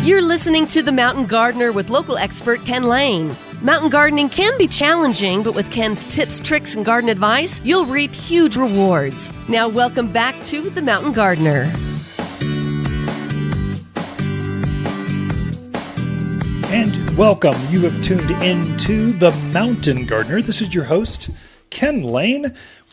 You're listening to The Mountain Gardener with local expert Ken Lane. Mountain gardening can be challenging, but with Ken's tips, tricks, and garden advice, you'll reap huge rewards. Now, welcome back to The Mountain Gardener. And welcome. You have tuned into The Mountain Gardener. This is your host, Ken Lane.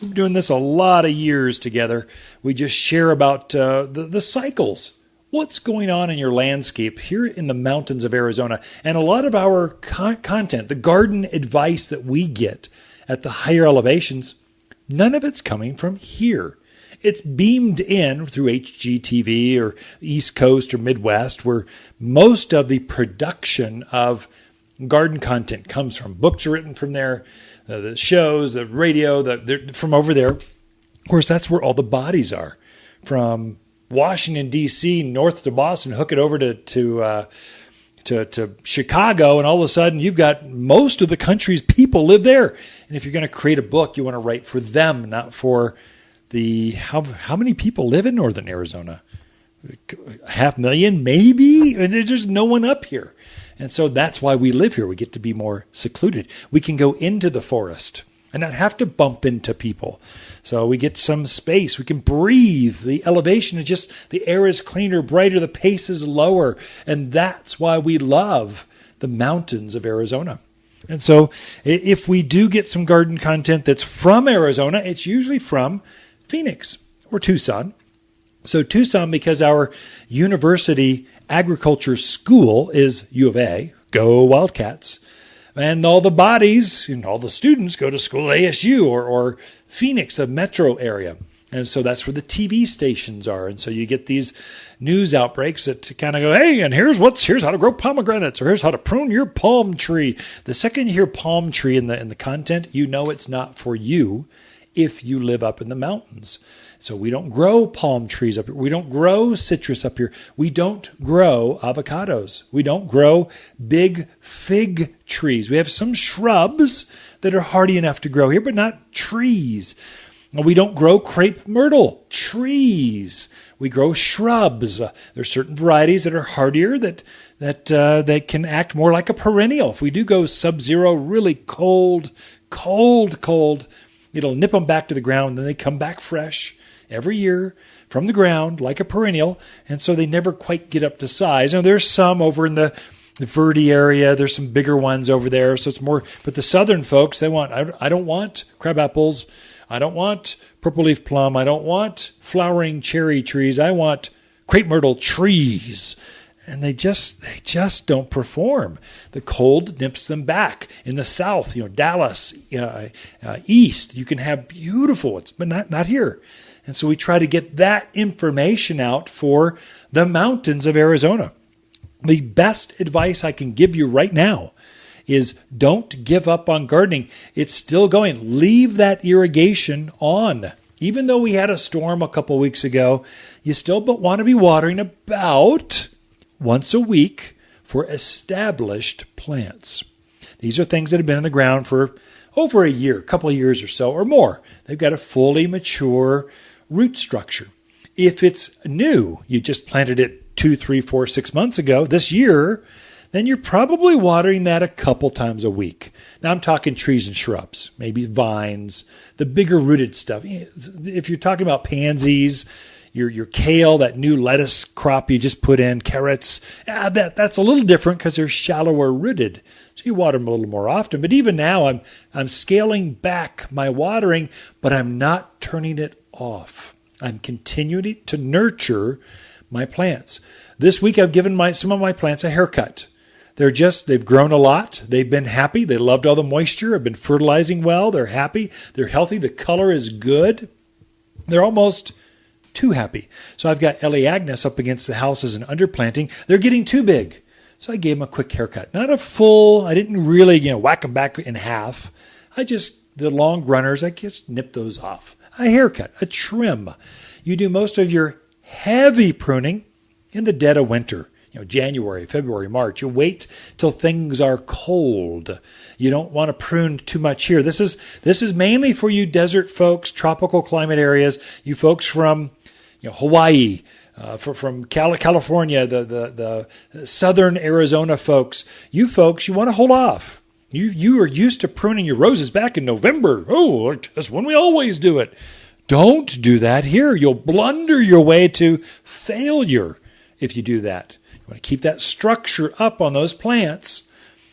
We've been doing this a lot of years together. We just share about the cycles. What's going on in your landscape here in the mountains of Arizona? And a lot of our content, the garden advice that we get at the higher elevations, none of it's coming from here. It's beamed in through HGTV or East Coast or Midwest, where most of the production of garden content comes from. Books are written from there, the shows, the radio, from over there. Of course, that's where all the bodies are. From Washington, D.C., north to Boston, hook it over to Chicago, and all of a sudden you've got most of the country's people live there. And if you're going to create a book, you want to write for them, not for the how many people live in northern Arizona? 500,000, maybe? And there's just no one up here. And so that's why we live here. We get to be more secluded. We can go into the forest and not have to bump into people. So we get some space. We can breathe. The elevation is just, the air is cleaner, brighter, the pace is lower. And that's why we love the mountains of Arizona. And so if we do get some garden content that's from Arizona, it's usually from Phoenix or Tucson. So Tucson, because our university agriculture school is U of A, go Wildcats. And all the bodies and all the students go to school at ASU or Phoenix, a metro area. And so that's where the TV stations are. And so you get these news outbreaks that kind of go, hey, and here's how to grow pomegranates, or here's how to prune your palm tree. The second you hear palm tree in the content, you know it's not for you if you live up in the mountains. So we don't grow palm trees up here. We don't grow citrus up here. We don't grow avocados. We don't grow big fig trees. We have some shrubs that are hardy enough to grow here, but not trees. We don't grow crepe myrtle trees. We grow shrubs. There's certain varieties that are hardier that can act more like a perennial. If we do go sub-zero, really cold, it'll nip them back to the ground, and then they come back fresh every year from the ground like a perennial, and so they never quite get up to size. Now, there's some over in the Verde area. There's some bigger ones over there, so it's more. But the southern folks, I don't want crab apples. I don't want purple leaf plum. I don't want flowering cherry trees. I want crepe myrtle trees. And they just don't perform. The cold nips them back. In the south, Dallas, east, you can have beautiful ones, but not here. And so we try to get that information out for the mountains of Arizona. The best advice I can give you right now is don't give up on gardening. It's still going. Leave that irrigation on. Even though we had a storm a couple weeks ago, you still want to be watering about once a week for established plants. These are things that have been in the ground for over a year, a couple of years or so, or more. They've got a fully mature root structure. If it's new, you just planted it 2, 3, 4, 6 months ago, this year, then you're probably watering that a couple times a week. Now I'm talking trees and shrubs, maybe vines, the bigger rooted stuff. If you're talking about pansies, your kale, that new lettuce crop you just put in, carrots, that's a little different because they're shallower rooted. So you water them a little more often. But even now I'm scaling back my watering, but I'm not turning it off. I'm continuing to nurture my plants. This week I've given some of my plants a haircut. They've grown a lot. They've been happy. They loved all the moisture. I've been fertilizing well. They're happy. They're healthy. The color is good. They're almost too happy. So I've got Ellie Agnes up against the house as an underplanting. They're getting too big. So I gave them a quick haircut. Not a full, I didn't really, whack them back in half. The long runners, I just nipped those off. A haircut, a trim. You do most of your heavy pruning in the dead of winter. January, February, March. You wait till things are cold. You don't want to prune too much here. This is mainly for you desert folks, tropical climate areas, you folks from Hawaii, from California, the southern Arizona folks, you want to hold off. You are used to pruning your roses back in November. Oh, that's when we always do it. Don't do that here. You'll blunder your way to failure if you do that. You want to keep that structure up on those plants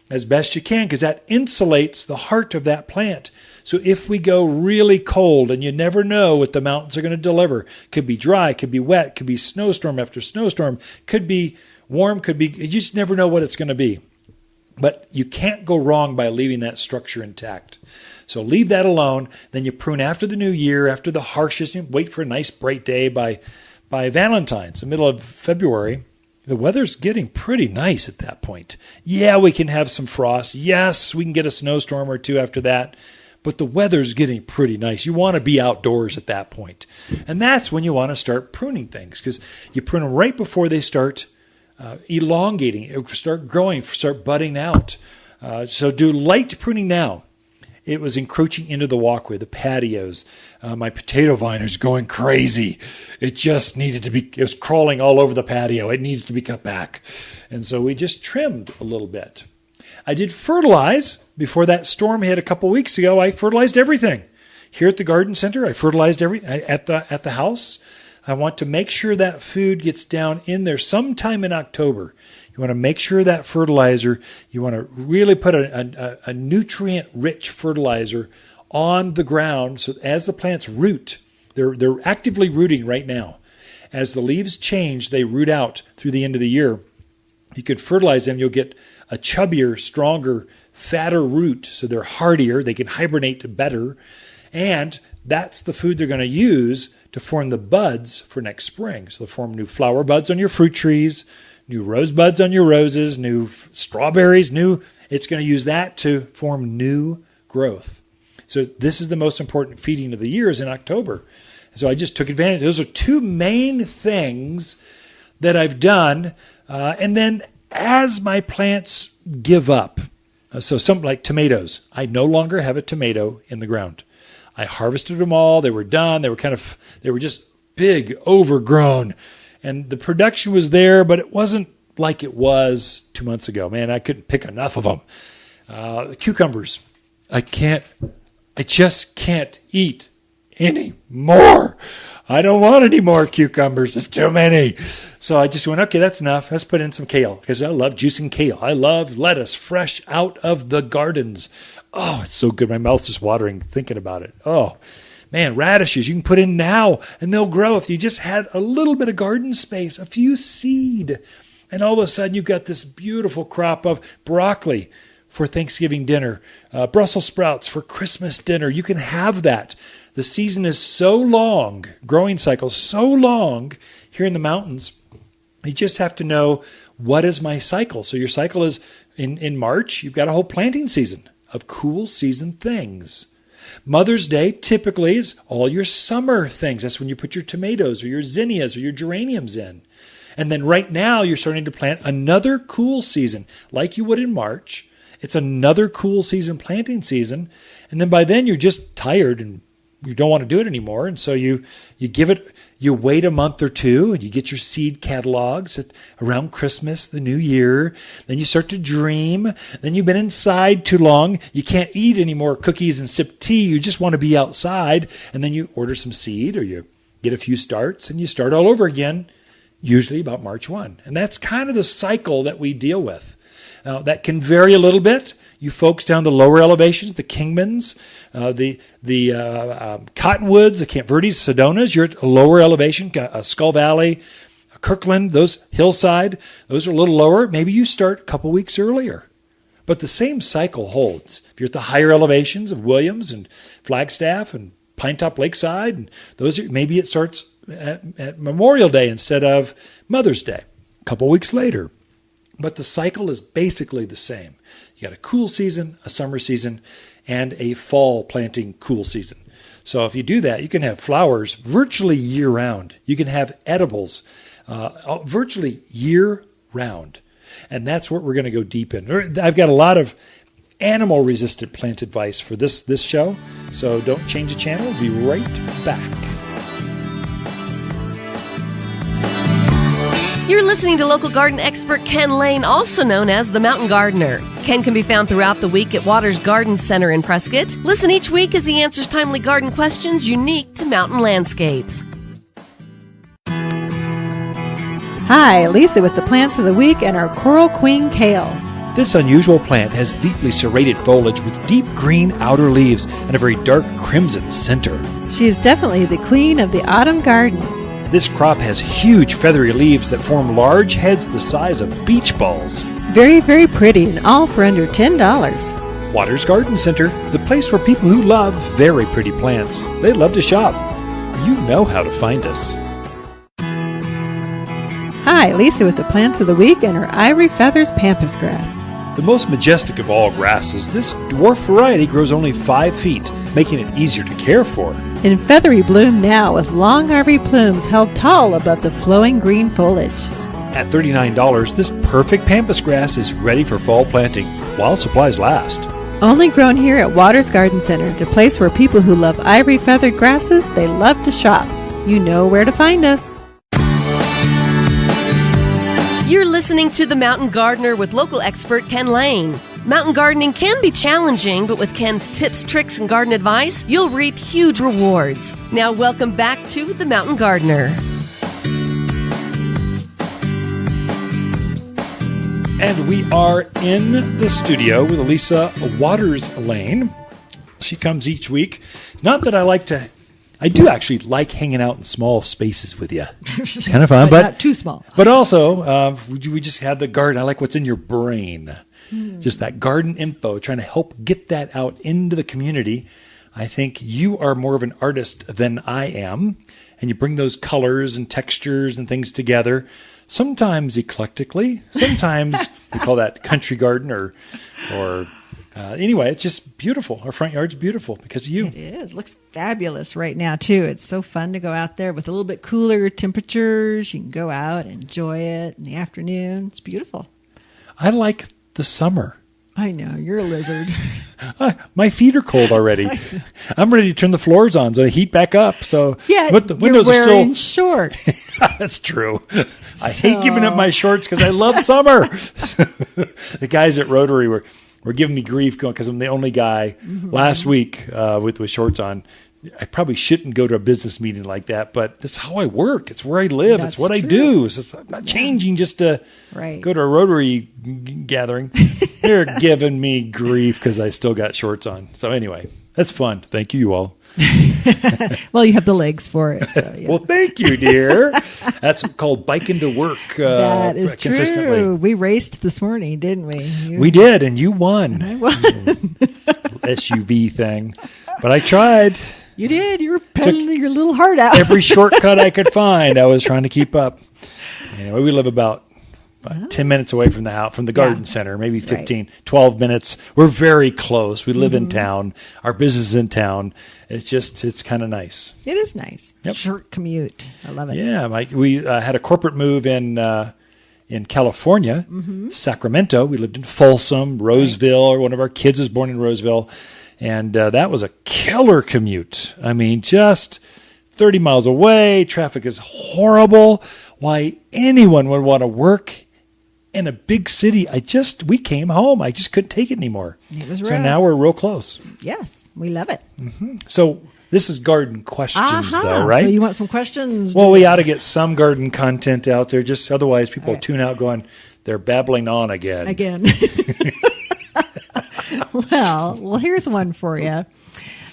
as best you can, because that insulates the heart of that plant. So if we go really cold, and you never know what the mountains are going to deliver, could be dry, could be wet, could be snowstorm after snowstorm, could be warm, you just never know what it's going to be. But you can't go wrong by leaving that structure intact. So leave that alone. Then you prune after the new year, after the harshest, wait for a nice bright day by Valentine's, the middle of February. The weather's getting pretty nice at that point. Yeah, we can have some frost. Yes, we can get a snowstorm or two after that. But the weather's getting pretty nice. You want to be outdoors at that point. And that's when you want to start pruning things, because you prune them right before they start elongating, start growing, start budding out. So do light pruning now. It was encroaching into the walkway, the patios. My potato vine is going crazy. It just needed to be, it was crawling all over the patio. It needs to be cut back. And so we just trimmed a little bit. I did fertilize before that storm hit a couple weeks ago. I fertilized everything. Here at the garden center, I fertilized at the house. I want to make sure that food gets down in there sometime in October. You want to make sure that fertilizer, you want to really put a nutrient-rich fertilizer on the ground. So as the plants root, they're actively rooting right now. As the leaves change, they root out through the end of the year. You could fertilize them. You'll get a chubbier, stronger, fatter root. So they're hardier. They can hibernate better. And that's the food they're going to use to form the buds for next spring. So they'll form new flower buds on your fruit trees, new rose buds on your roses, new strawberries, it's going to use that to form new growth. So this is the most important feeding of the year, is in October. So I just took advantage. Those are two main things that I've done. And then as my plants give up, so something like tomatoes, I no longer have a tomato in the ground. I harvested them all. They were done. They were just big, overgrown. And the production was there, but it wasn't like it was 2 months ago. Man, I couldn't pick enough of them. The cucumbers, I just can't eat any more. I don't want any more cucumbers. There's too many. So I just went, okay, that's enough. Let's put in some kale, because I love juicing kale. I love lettuce fresh out of the gardens. Oh, it's so good. My mouth's just watering thinking about it. Oh, man, radishes you can put in now, and they'll grow. If you just had a little bit of garden space, a few seed, and all of a sudden you've got this beautiful crop of broccoli for Thanksgiving dinner, Brussels sprouts for Christmas dinner. You can have that. The season is so long, growing cycle so long here in the mountains. You just have to know, what is my cycle? So your cycle is in March, you've got a whole planting season of cool season things. Mother's Day typically is all your summer things. That's when you put your tomatoes or your zinnias or your geraniums in. And then right now you're starting to plant another cool season like you would in March. It's another cool season, planting season. And then by then you're just tired and you don't want to do it anymore. And so you wait a month or two and you get your seed catalogs around Christmas, the new year. Then you start to dream. Then you've been inside too long. You can't eat any more cookies and sip tea. You just want to be outside. And then you order some seed, or you get a few starts and you start all over again, usually about March 1. And that's kind of the cycle that we deal with. Now, that can vary a little bit. You folks down the lower elevations, the Kingmans, the Cottonwoods, the Camp Verdes, Sedonas, you're at a lower elevation, Skull Valley, Kirkland, those hillside, those are a little lower. Maybe you start a couple weeks earlier. But the same cycle holds. If you're at the higher elevations of Williams and Flagstaff and Pinetop Lakeside, and maybe it starts at Memorial Day instead of Mother's Day, a couple weeks later. But the cycle is basically the same. You got a cool season, a summer season, and a fall planting cool season. So if you do that, you can have flowers virtually year-round. You can have edibles virtually year-round. And that's what we're going to go deep in. I've got a lot of animal-resistant plant advice for this show, so don't change the channel. We'll be right back. You're listening to local garden expert Ken Lane, also known as the Mountain Gardener. Ken can be found throughout the week at Waters Garden Center in Prescott. Listen each week as he answers timely garden questions unique to mountain landscapes. Hi, Lisa with the plants of the week and our Coral Queen Kale. This unusual plant has deeply serrated foliage with deep green outer leaves and a very dark crimson center. She is definitely the queen of the autumn garden. This crop has huge feathery leaves that form large heads the size of beach balls. Very, very pretty and all for under $10. Waters Garden Center, the place where people who love very pretty plants, they love to shop. You know how to find us. Hi, Lisa with the plants of the week and her Ivory Feathers Pampas grass. The most majestic of all grasses, this dwarf variety grows only 5 feet, making it easier to care for. In feathery bloom now with long ivory plumes held tall above the flowing green foliage. At $39, this perfect pampas grass is ready for fall planting while supplies last. Only grown here at Waters Garden Center, the place where people who love ivory feathered grasses, they love to shop. You know where to find us. You're listening to The Mountain Gardener with local expert Ken Lane. Mountain gardening can be challenging, but with Ken's tips, tricks, and garden advice, you'll reap huge rewards. Now welcome back to The Mountain Gardener. And we are in the studio with Lisa Waters Lane. She comes each week. Not that I do actually like hanging out in small spaces with you. It's kind of fun, but not too small. But also, we just had the garden. I like what's in your brain. Just that garden info, trying to help get that out into the community. I think you are more of an artist than I am, and you bring those colors and textures and things together, sometimes eclectically, sometimes we call that country garden or anyway, it's just beautiful. Our front yard's beautiful because of you. It is. Looks fabulous right now, too. It's so fun to go out there with a little bit cooler temperatures. You can go out and enjoy it in the afternoon. It's beautiful. I like the summer. I know. You're a lizard. My feet are cold already. I'm ready to turn the floors on so they heat back up. So, yeah, but the windows you're wearing are still shorts. That's true. I hate giving up my shorts because I love summer. The guys at Rotary were giving me grief because I'm the only guy last week with shorts on. I probably shouldn't go to a business meeting like that, but that's how I work. It's where I live. That's it's what I true. do. So I'm not changing just to go to a Rotary gathering. They're giving me grief because I still got shorts on. So anyway, that's fun. Thank you all. Well, you have the legs for it. So, yeah. Well, thank you, dear. That's called biking to work that is consistently. true. We raced this morning, didn't we? We did, and you won. I won. SUV thing. But I tried. You did. You were pedaling your little heart out. Every shortcut I could find, I was trying to keep up. Anyway, we live about 10 minutes away from the house, from the garden center, maybe 15, 12 minutes. We're very close. We live in town. Our business is in town. It's kind of nice. It is nice. Yep. Short commute. I love it. Yeah, we had a corporate move in California, Sacramento. We lived in Folsom, Roseville, or one of our kids was born in Roseville. And that was a killer commute. I mean, just 30 miles away. Traffic is horrible. Why anyone would want to work in a big city? We came home. I just couldn't take it anymore. It was so rough. now we're real close. Yes, we love it. So this is garden questions, though, right? So you want some questions? Well, we ought to get some garden content out there. Just otherwise, people tune out going, they're babbling on again. Well, here's one for you.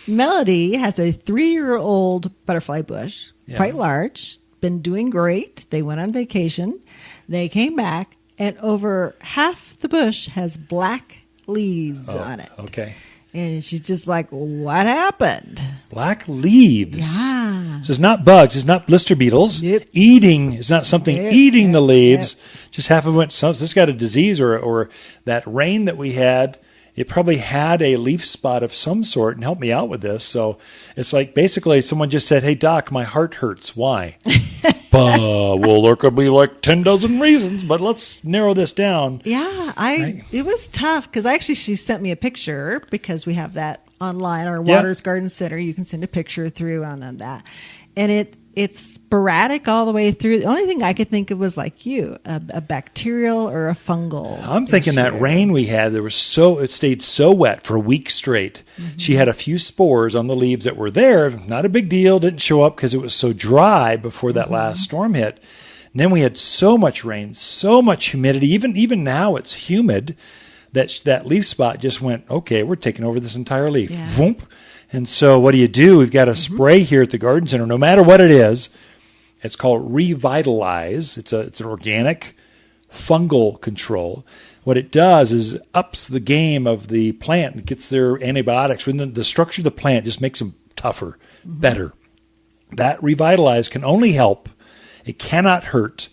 Melody has a 3-year-old butterfly bush, quite large, been doing great. They went on vacation. They came back, and over half the bush has black leaves on it. Okay. And she's just like, what happened? Black leaves. Yeah. So it's not bugs. It's not blister beetles. Yep. Eating is not something eating the leaves. Just half of it went. So this got a disease or that rain that we had. It probably had a leaf spot of some sort, and help me out with this. So it's like basically someone just said, "Hey doc, my heart hurts. Why?" Well, there could be like 10 dozen reasons, but let's narrow this down. Yeah, it was tough because she sent me a picture because we have that online, our Yeah. Waters Garden Center. You can send a picture through on that. And it's sporadic all the way through. The only thing I could think of was like a bacterial or a fungal. I'm thinking that rain we had, it stayed so wet for a week straight. Mm-hmm. She had a few spores on the leaves that were there. Not a big deal. Didn't show up because it was so dry before that last storm hit. And then we had so much rain, so much humidity. Even now it's humid that leaf spot just went, okay, we're taking over this entire leaf. Yeah. Vroom. And so what do? We've got a spray here at the garden center, no matter what it is. It's called Revitalize. It's an organic fungal control. What it does is ups the game of the plant and gets their antibiotics. When the structure of the plant just makes them tougher, better. That Revitalize can only help. It cannot hurt.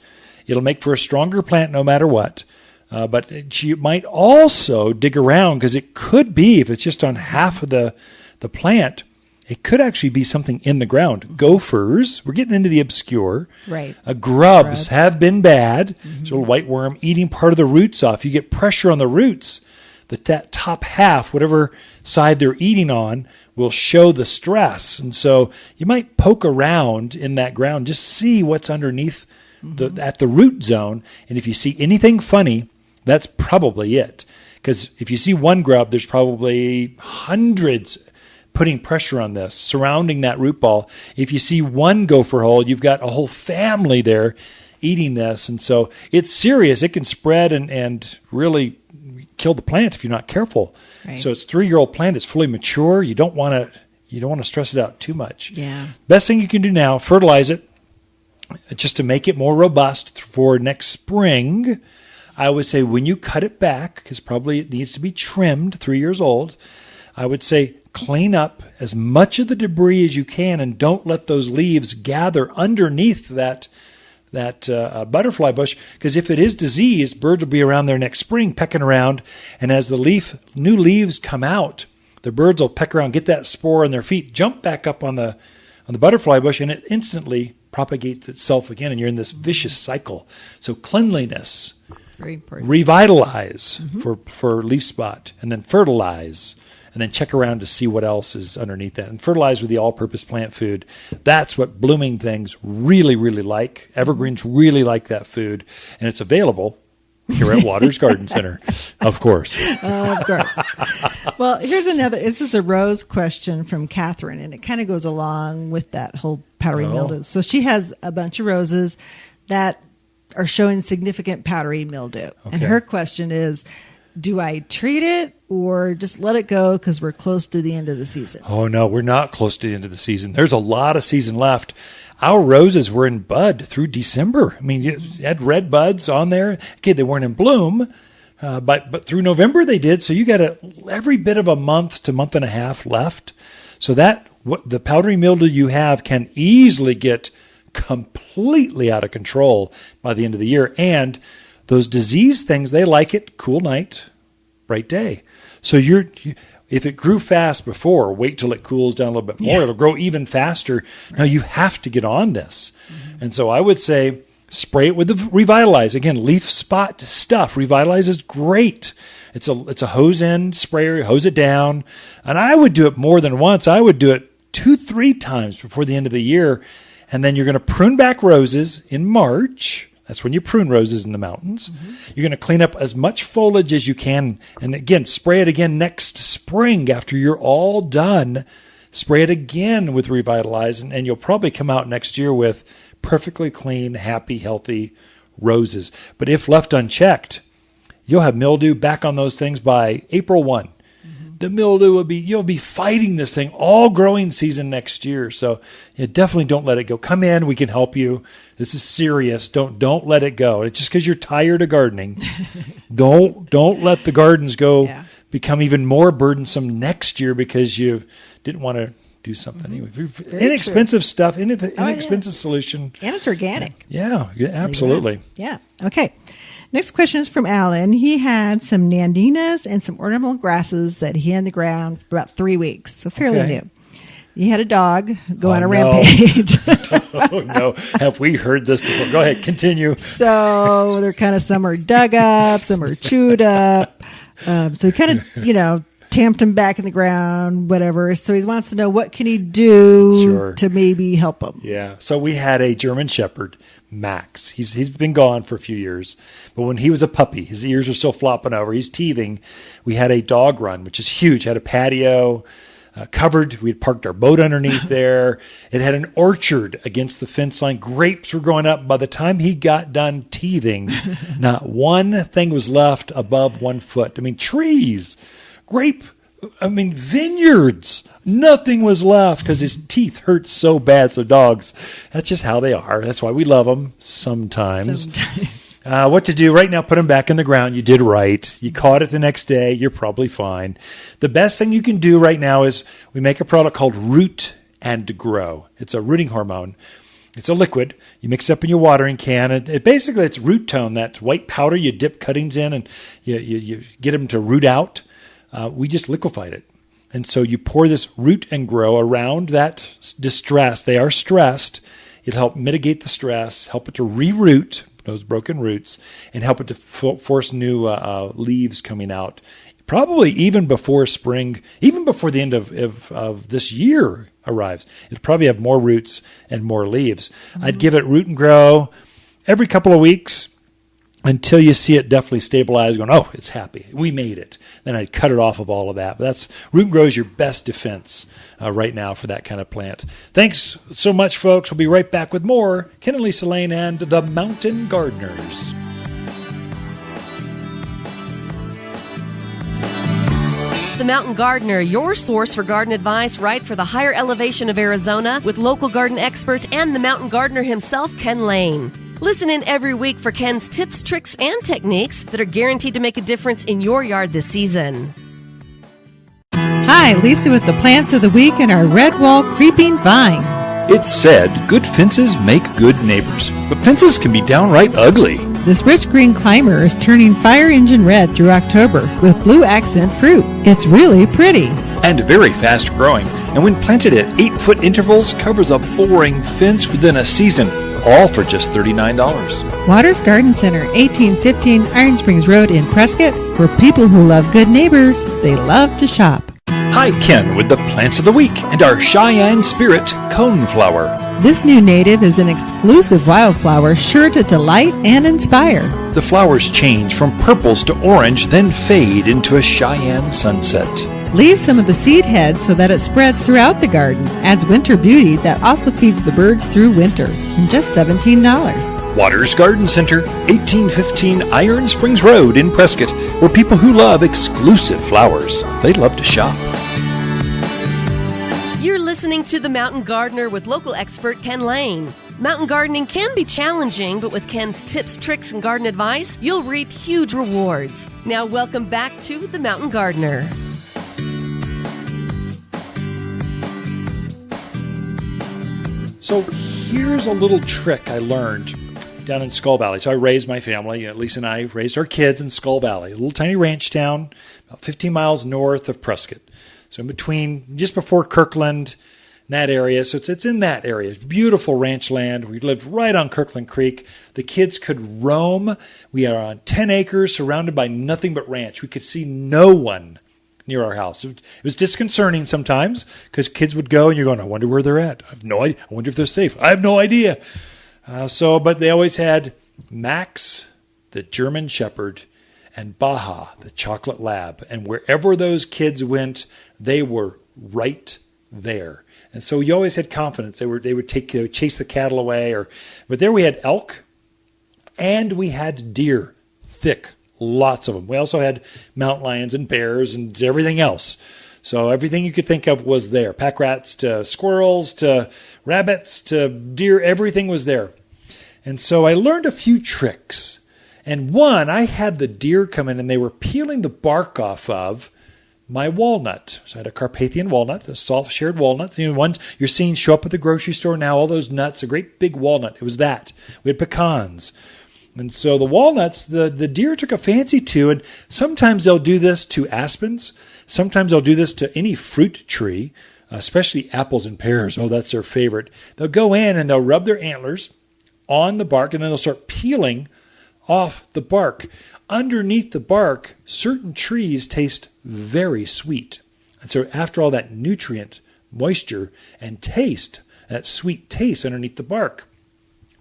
It'll make for a stronger plant no matter what. But you might also dig around because it could be, if it's just on half of the plant, it could actually be something in the ground. Gophers, we're getting into the obscure. Right. Grubs have been bad. So a white worm eating part of the roots off. You get pressure on the roots. That top half, whatever side they're eating on, will show the stress. And so you might poke around in that ground, just see what's underneath at the root zone. And if you see anything funny, that's probably it. Because if you see one grub, there's probably hundreds putting pressure on this, surrounding that root ball. If you see one gopher hole, you've got a whole family there eating this. And so it's serious. It can spread and really kill the plant if you're not careful. Right. So it's a 3-year-old plant. It's fully mature. You don't want to stress it out too much. Yeah. Best thing you can do now, fertilize it just to make it more robust for next spring. I would say when you cut it back, because probably it needs to be trimmed, 3 years old, I would say clean up as much of the debris as you can and don't let those leaves gather underneath that butterfly bush, because if it is diseased, birds will be around there next spring pecking around, and as the new leaves come out, the birds will peck around, get that spore on their feet, jump back up on the butterfly bush, and it instantly propagates itself again, and you're in this vicious cycle. So cleanliness, very important. Revitalize for leaf spot, and then fertilize, and then check around to see what else is underneath that. And fertilize with the all-purpose plant food. That's what blooming things really, really like. Evergreens really like that food, and it's available here at Waters Garden Center, of course. Of course. Well, here's another. This is a rose question from Catherine, and it kind of goes along with that whole powdery mildew. So she has a bunch of roses that are showing significant powdery mildew. Okay. And her question is, do I treat it or just let it go because we're close to the end of the season? Oh, no, we're not close to the end of the season. There's a lot of season left. Our roses were in bud through December. I mean, you had red buds on there. Okay, they weren't in bloom, but through November they did. So you got every bit of a month to month and a half left. So the powdery mildew you have can easily get completely out of control by the end of the year. And those disease things, they like it cool night, bright day. So if it grew fast before, wait till it cools down a little bit more. Yeah. It'll grow even faster. Right. Now you have to get on this. Mm-hmm. And so I would say spray it with the Revitalize. Again, leaf spot stuff. Revitalize is great. It's a hose end sprayer, hose it down. And I would do it more than once. I would do it 2-3 times before the end of the year. And then you're going to prune back roses in March. That's when you prune roses in the mountains. Mm-hmm. You're going to clean up as much foliage as you can. And again, spray it again next spring after you're all done. Spray it again with Revitalize, and you'll probably come out next year with perfectly clean, happy, healthy roses. But if left unchecked, you'll have mildew back on those things by April 1. The mildew you'll be fighting this thing all growing season next year. So definitely don't let it go. Come in, we can help you. This is serious. Don't let it go. It's just because you're tired of gardening. don't let the gardens go become even more burdensome next year because you didn't want to do something anyway. Inexpensive stuff, inexpensive solution. And it's organic. Yeah, absolutely. Yeah. Okay. Next question is from Alan. He had some Nandinas and some ornamental grasses that he had in the ground for about 3 weeks, so fairly new. He had a dog go on a rampage. Oh, no. Have we heard this before? Go ahead, continue. So they're kind of, some are dug up, some are chewed up. So he kind of, tamped him back in the ground, whatever. So he wants to know what can he do to maybe help him. Yeah. So we had a German Shepherd, Max. He's been gone for a few years, but when he was a puppy, his ears are still flopping over. He's teething. We had a dog run, which is huge. Had a patio. Covered. We had parked our boat underneath there. It had an orchard against the fence line. Grapes were growing up. By the time he got done teething, not one thing was left above 1 foot. I mean, trees, vineyards. Nothing was left because his teeth hurt so bad. So dogs, that's just how they are. That's why we love them sometimes. What to do right now, put them back in the ground. You did right. You caught it the next day. You're probably fine. The best thing you can do right now is we make a product called Root and Grow. It's a rooting hormone. It's a liquid. You mix it up in your watering can. Basically, it's root tone, that white powder you dip cuttings in and you get them to root out. We just liquefied it. And so you pour this Root and Grow around that distress. They are stressed. It'll help mitigate the stress, help it to reroot those broken roots, and help it to force new leaves coming out. Probably even before spring, even before the end of this year arrives. It'll probably have more roots and more leaves. Mm-hmm. I'd give it Root and Grow every couple of weeks until you see it definitely stabilize, going, oh, it's happy. We made it. Then I'd cut it off of all of that. But that's Root and Grow is your best defense right now for that kind of plant. Thanks so much, folks. We'll be right back with more Ken and Lisa Lane and the Mountain Gardeners. The Mountain Gardener, your source for garden advice right for the higher elevation of Arizona with local garden expert and the Mountain Gardener himself, Ken Lane. Listen in every week for Ken's tips, tricks, and techniques that are guaranteed to make a difference in your yard this season. Hi, Lisa with the plants of the week and our red wall creeping vine. It's said good fences make good neighbors, but fences can be downright ugly. This rich green climber is turning fire engine red through October with blue accent fruit. It's really pretty. And very fast growing, and when planted at 8-foot intervals, covers a boring fence within a season. All for just $39. Waters Garden Center, 1815 Iron Springs Road in Prescott, where people who love good neighbors, they love to shop. Hi, Ken with the plants of the week and our Cheyenne Spirit coneflower. This new native is an exclusive wildflower sure to delight and inspire. The flowers change from purples to orange, then fade into a Cheyenne sunset. Leave some of the seed head so that it spreads throughout the garden. Adds winter beauty that also feeds the birds through winter. And just $17. Waters Garden Center, 1815 Iron Springs Road in Prescott, where people who love exclusive flowers, they love to shop. You're listening to The Mountain Gardener with local expert Ken Lane. Mountain gardening can be challenging, but with Ken's tips, tricks, and garden advice, you'll reap huge rewards. Now welcome back to The Mountain Gardener. So here's a little trick I learned down in Skull Valley. So I raised my family. Lisa and I raised our kids in Skull Valley, a little tiny ranch town about 15 miles north of Prescott. So in between, just before Kirkland, that area. So it's in that area. It's beautiful ranch land. We lived right on Kirkland Creek. The kids could roam. We are on 10 acres surrounded by nothing but ranch. We could see no one near our house. It was disconcerting sometimes because kids would go and you're going, I wonder where they're at. I have no idea. I wonder if they're safe. I have no idea. But they always had Max, the German Shepherd, and Baja, the Chocolate Lab. And wherever those kids went, they were right there. And so you always had confidence. They would chase the cattle away. But there we had elk and we had deer, thick. Lots of them. We also had mountain lions and bears and everything else. So everything you could think of was there. Pack rats to squirrels to rabbits to deer, everything was there. And so I learned a few tricks. And one, I had the deer come in and they were peeling the bark off of my walnut. So I had a Carpathian walnut, a soft-shared walnut. Ones you're seeing show up at the grocery store now, all those nuts, a great big walnut. It was that. We had pecans. And so the walnuts, the deer took a fancy to, and sometimes they'll do this to aspens. Sometimes they'll do this to any fruit tree, especially apples and pears. Oh, that's their favorite. They'll go in and they'll rub their antlers on the bark, and then they'll start peeling off the bark. Underneath the bark, certain trees taste very sweet. And so after all that nutrient, moisture, and taste, that sweet taste underneath the bark,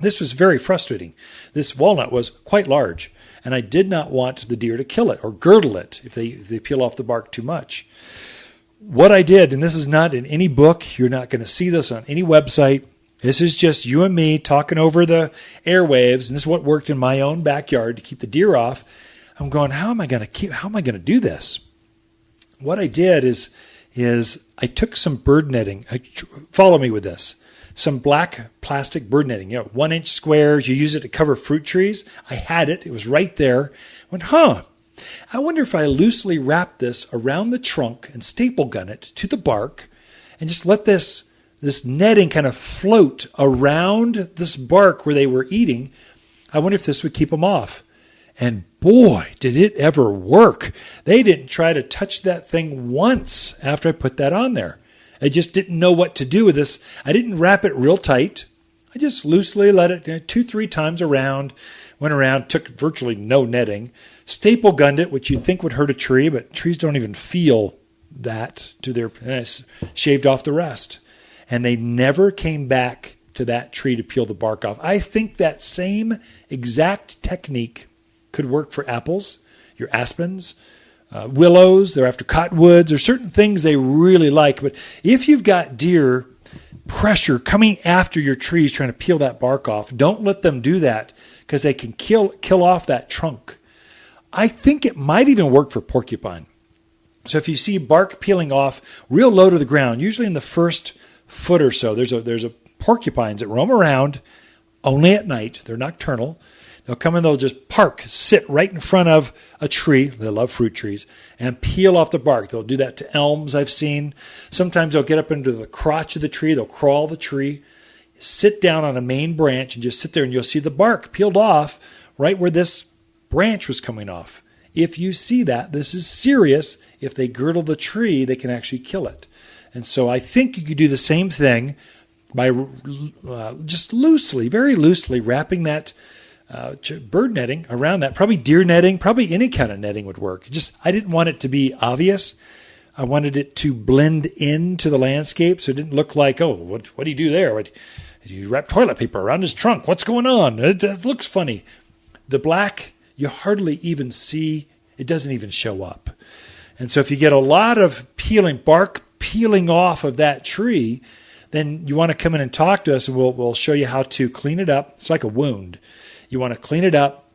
this was very frustrating. This walnut was quite large, and I did not want the deer to kill it or girdle it if they peel off the bark too much. What I did, and this is not in any book, you're not going to see this on any website, this is just you and me talking over the airwaves, and this is what worked in my own backyard to keep the deer off. I'm going, how am I going to do this? What I did is I took some bird netting. Follow me with this. Some black plastic bird netting, 1-inch squares. You use it to cover fruit trees. I had it. It was right there. I went, I wonder if I loosely wrap this around the trunk and staple gun it to the bark and just let this netting kind of float around this bark where they were eating. I wonder if this would keep them off. And boy, did it ever work. They didn't try to touch that thing once after I put that on there. I just didn't know what to do with this. I didn't wrap it real tight. I just loosely let it 2-3 times around, went around, took virtually no netting, staple gunned it, which you'd think would hurt a tree, but trees don't even feel that and I shaved off the rest. And they never came back to that tree to peel the bark off. I think that same exact technique could work for apples, your aspens, willows. They're after cottonwoods. There's certain things they really like. But if you've got deer pressure coming after your trees trying to peel that bark off, don't let them do that because they can kill off that trunk. I think it might even work for porcupine. So if you see bark peeling off real low to the ground, usually in the first foot or so, there's a porcupines that roam around only at night. They're nocturnal. They'll come in, they'll just sit right in front of a tree. They love fruit trees, and peel off the bark. They'll do that to elms I've seen. Sometimes they'll get up into the crotch of the tree. They'll crawl the tree, sit down on a main branch, and just sit there, and you'll see the bark peeled off right where this branch was coming off. If you see that, this is serious. If they girdle the tree, they can actually kill it. And so I think you could do the same thing by just loosely, very loosely wrapping that bird netting around that. Probably deer netting, probably any kind of netting would work. I didn't want it to be obvious. I wanted it to blend into the landscape so it didn't look like, what do you do there? You wrap toilet paper around his trunk. What's going on? It looks funny. The black, you hardly even see. It doesn't even show up. And so if you get a lot of bark peeling off of that tree, then you want to come in and talk to us, and we'll show you how to clean it up. It's like a wound. You want to clean it up.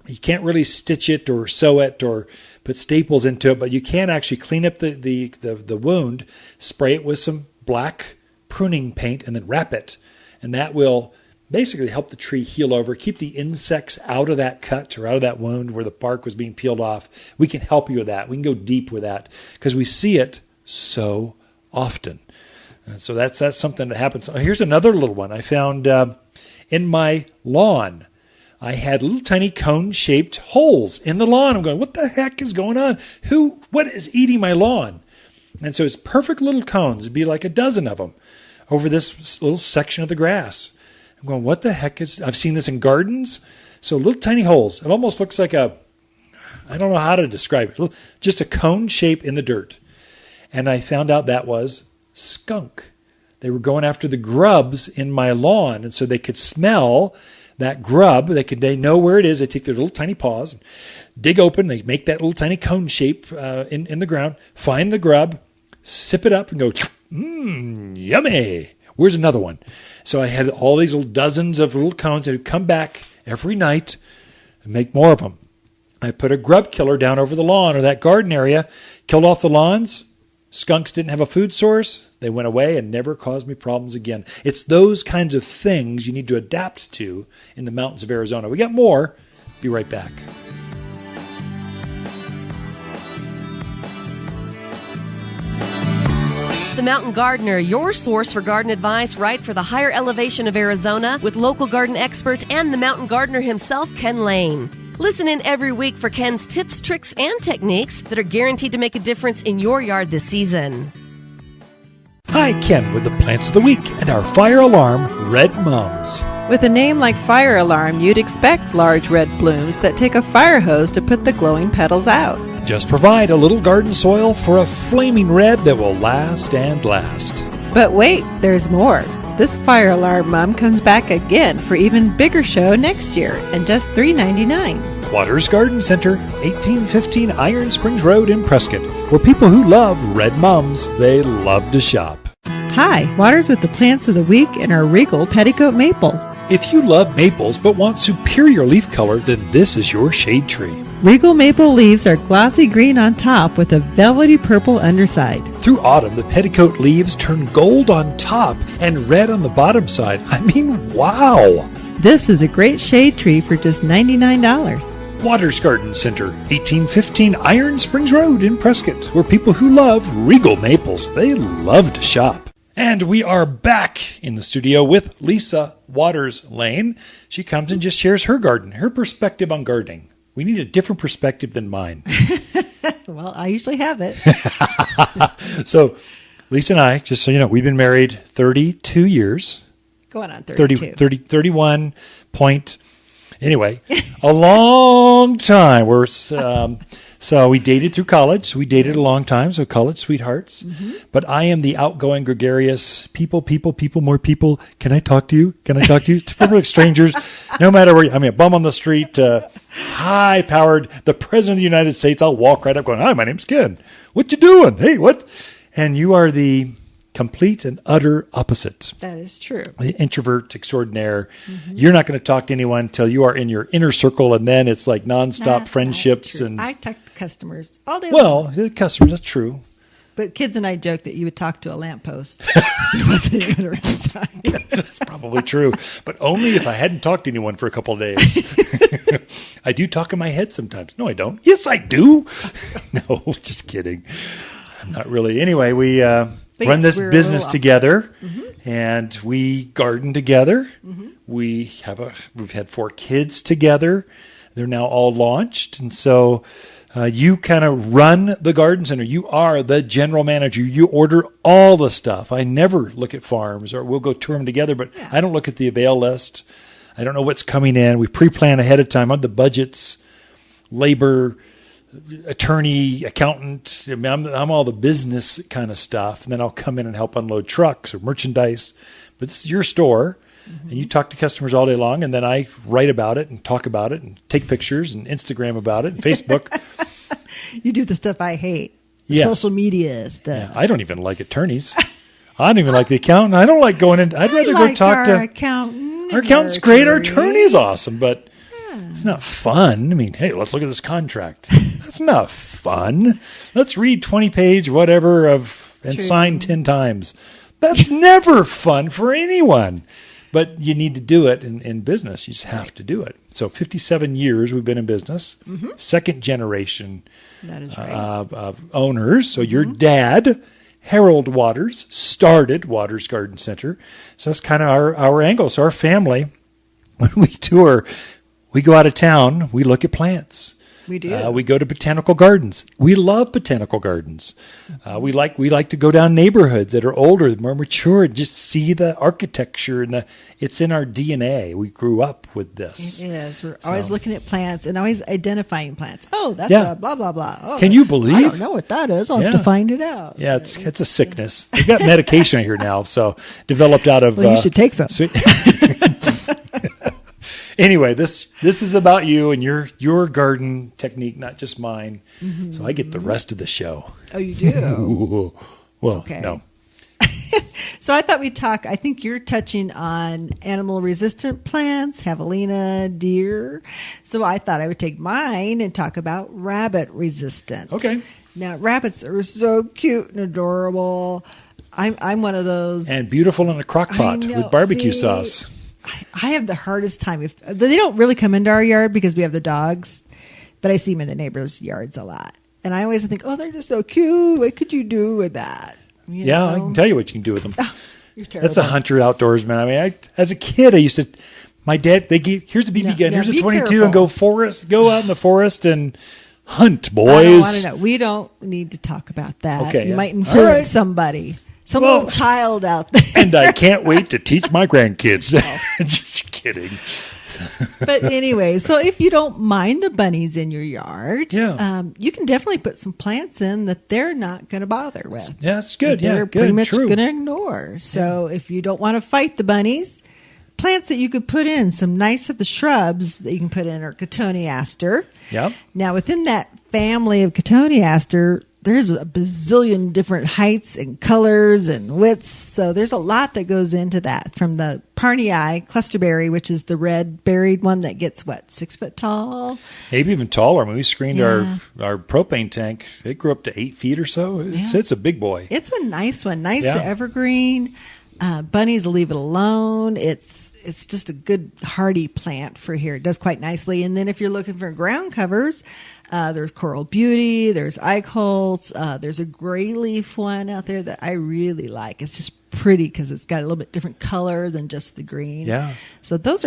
You can't really stitch it or sew it or put staples into it, but you can actually clean up the wound, spray it with some black pruning paint, and then wrap it. And that will basically help the tree heal over, keep the insects out of that cut or out of that wound where the bark was being peeled off. We can help you with that. We can go deep with that because we see it so often. And so that's something that happens. Here's another little one I found in my lawn. I had little tiny cone-shaped holes in the lawn. I'm going, what the heck is going on? What is eating my lawn? And so it's perfect little cones. It'd be like a dozen of them over this little section of the grass. I'm going, what the heck I've seen this in gardens. So little tiny holes. It almost looks like I don't know how to describe it. Just a cone shape in the dirt. And I found out that was skunk. They were going after the grubs in my lawn. And so they could smell that grub. They know where it is. They take their little tiny paws, and dig open. They make that little tiny cone shape in the ground, find the grub, sip it up, and go, yummy. Where's another one? So I had all these little dozens of little cones that would come back every night and make more of them. I put a grub killer down over the lawn or that garden area, killed off the lawns. Skunks didn't have a food source. They went away and never caused me problems again. It's those kinds of things you need to adapt to in the mountains of Arizona. We got more. Be right back. The Mountain Gardener, your source for garden advice right for the higher elevation of Arizona with local garden expert and the Mountain Gardener himself, Ken Lane. Listen in every week for Ken's tips, tricks, and techniques that are guaranteed to make a difference in your yard this season. Hi, Ken with the Plants of the Week and our fire alarm, Red Mums. With a name like Fire Alarm, you'd expect large red blooms that take a fire hose to put the glowing petals out. Just provide a little garden soil for a flaming red that will last and last. But wait, there's more. This fire alarm mom comes back again for even bigger show next year and just $3.99. Waters Garden Center, 1815 Iron Springs Road in Prescott, where people who love red mums, they love to shop. Hi, Waters with the plants of the week and our Regal Petticoat Maple. If you love maples but want superior leaf color, then this is your shade tree. Regal maple leaves are glossy green on top with a velvety purple underside. Through autumn, the petticoat leaves turn gold on top and red on the bottom side. I mean, wow! This is a great shade tree for just $99. Waters Garden Center, 1815 Iron Springs Road in Prescott, where people who love Regal maples, they love to shop. And we are back in the studio with Lisa Waters Lane. She comes and just shares her garden, her perspective on gardening. We need a different perspective than mine. Well, I usually have it. So Lisa and I, just so you know, we've been married 32 years. Going on 32. 31 point. Anyway, a long time. So we dated through college. We dated a long time, so college sweethearts. Mm-hmm. But I am the outgoing, gregarious people, more people. Can I talk to you? Perfect strangers, no matter where. I mean, a bum on the street, high-powered, the president of the United States. I'll walk right up going, hi, my name's Ken. What you doing? Hey, what? And you are the complete and utter opposite. That is true. The introvert extraordinaire. Mm-hmm. You're not going to talk to anyone until you are in your inner circle, and then it's like nonstop friendships. And I talk to customers all day long. Well, the customers, that's true. But kids and I joke that you would talk to a lamppost. It wasn't even around time. That's probably true, but only if I hadn't talked to anyone for a couple of days. I do talk in my head sometimes. No, I don't. Yes, I do. No, just kidding. I'm not really. Anyway, we run this business together, mm-hmm. and we garden together. Mm-hmm. We've had 4 kids together. They're now all launched, and so you kind of run the garden center. You are the general manager. You order all the stuff. I never look at farms, or we'll go tour them together, but I don't look at the avail list. I don't know what's coming in. We pre-plan ahead of time on the budgets, labor, attorney, accountant. I mean, I'm all the business kind of stuff, and then I'll come in and help unload trucks or merchandise. But this is your store, mm-hmm. and you talk to customers all day long, and then I write about it and talk about it and take pictures and Instagram about it and Facebook. You do the stuff I hate. Social media stuff. Yeah, I don't even like attorneys. I don't even like the accountant. I don't like going in. I'd rather go talk to our accountant. Our accountant's great. Our attorney's awesome, but it's not fun. I mean, hey, let's look at this contract. That's not fun. Let's read 20-page whatever and sign 10 times. That's never fun for anyone. But you need to do it in business. You just have to do it. So 57 years we've been in business. Mm-hmm. Second generation that is right. Owners. So your dad, Harold Waters, started Waters Garden Center. So that's kind of our angle. So our family, when we tour, we go out of town, we look at plants. We do. We go to botanical gardens. We love botanical gardens. We like to go down neighborhoods that are older, more mature, and just see the architecture and it's in our DNA. We grew up with this. It is. We're always looking at plants and always identifying plants. Oh, that's a blah blah blah. Oh, can you believe? I don't know what that is. I'll have to find it out. Yeah, it's a sickness. They've got medication here now, so developed out of. Well, you should take some. Anyway, this is about you and your garden technique, not just mine. Mm-hmm. So I get the rest of the show. Oh, you do? Well, okay. No. So I thought we'd talk, I think you're touching on animal-resistant plants, javelina, deer. So I thought I would take mine and talk about rabbit-resistant. Okay. Now, rabbits are so cute and adorable. I'm one of those. And beautiful in a crock pot with barbecue sauce. I have the hardest time. If they don't really come into our yard because we have the dogs, but I see them in the neighbors' yards a lot. And I always think, oh, they're just so cute. What could you do with that? You know? I can tell you what you can do with them. Oh, you're terrible. That's a hunter outdoorsman. I mean, as a kid, I used to. My dad, here's a BB gun, here's a 22, careful. And go out in the forest and hunt, boys. I don't want to know. We don't need to talk about that. Okay, you might influence somebody. Some little child out there. And I can't wait to teach my grandkids. Just kidding. But anyway, so if you don't mind the bunnies in your yard, you can definitely put some plants in that they're not going to bother with. Yeah, that's good. They're Good. pretty much True. going to ignore. So if you don't want to fight the bunnies, plants that you could put in, some nice of the shrubs that you can put in are cotoneaster. Yep. Now, within that family of cotoneaster, there's a bazillion different heights and colors and widths. So there's a lot that goes into that. From the Parnii clusterberry, which is the red berried one that gets, 6 foot tall? Maybe even taller. When we screened our propane tank, it grew up to 8 feet or so. It's a big boy. It's a nice one. Nice evergreen. Bunnies will leave it alone. It's just a good hardy plant for here. It does quite nicely. And then if you're looking for ground covers, there's Coral Beauty, there's Eichholz, there's a gray leaf one out there that I really like. It's just pretty because it's got a little bit different color than just the green. Yeah. So those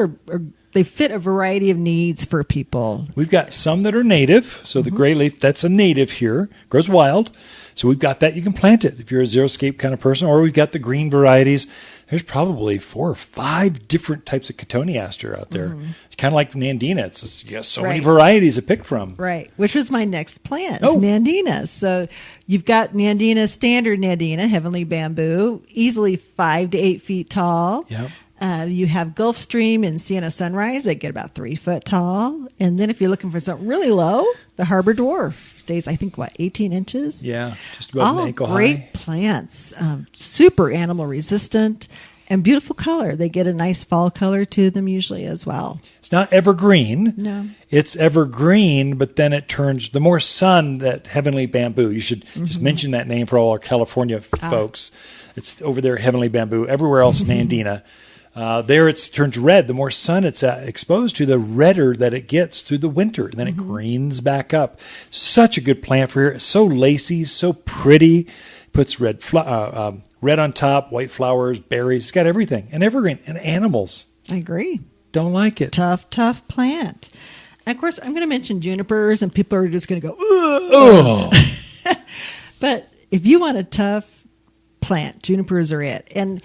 they fit a variety of needs for people. We've got some that are native. So the gray leaf, that's a native here, grows wild. So we've got that. You can plant it if you're a xeriscape kind of person, or we've got the green varieties. There's probably 4 or 5 different types of cotoneaster out there. It's kind of like Nandina. You got so many varieties to pick from. Right, which was my next plant, is Nandina. So you've got Nandina, standard Nandina, heavenly bamboo, easily 5 to 8 feet tall. Yep. You have Gulfstream and Sienna Sunrise. They get about 3 foot tall. And then if you're looking for something really low, the Harbor Dwarf stays, I think, 18 inches? Yeah, just about an ankle high. All great plants, super animal resistant, and beautiful color. They get a nice fall color to them usually as well. It's not evergreen. No. It's evergreen, but then it turns, the more sun, that heavenly bamboo. You should just mention that name for all our California folks. It's over there, heavenly bamboo. Everywhere else, Nandina. There it turns red. The more sun it's exposed to, the redder that it gets through the winter. And then it greens back up. Such a good plant for here. It's so lacy, so pretty. Puts red on top, white flowers, berries. It's got everything. And evergreen. And animals I agree. don't like it. Tough plant. And of course, I'm going to mention junipers, and people are just going to go, Oh, but if you want a tough plant, junipers are it. And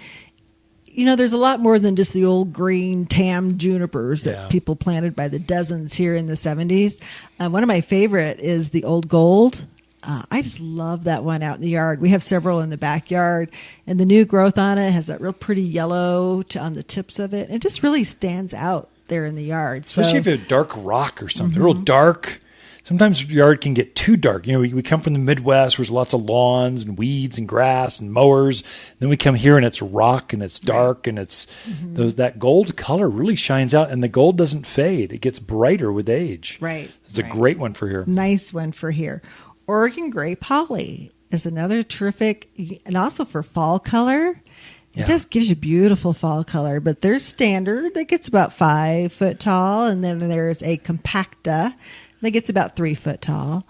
there's a lot more than just the old green tam junipers that people planted by the dozens here in the 70s. One of my favorite is the Old Gold. I just love that one out in the yard. We have several in the backyard, and the new growth on it has that real pretty yellow on the tips of it. It just really stands out there in the yard. especially if you have a dark rock or something, real dark. Sometimes your yard can get too dark. We come from the Midwest where there's lots of lawns and weeds and grass and mowers. Then we come here and it's rock and it's dark and it's that gold color really shines out, and the gold doesn't fade. It gets brighter with age. Right. It's a great one for here. Nice one for here. Oregon Grape Holly is another terrific, and also for fall color. It just gives you beautiful fall color, but there's standard that gets about 5 foot tall, and then there's a compacta that gets about 3 foot tall.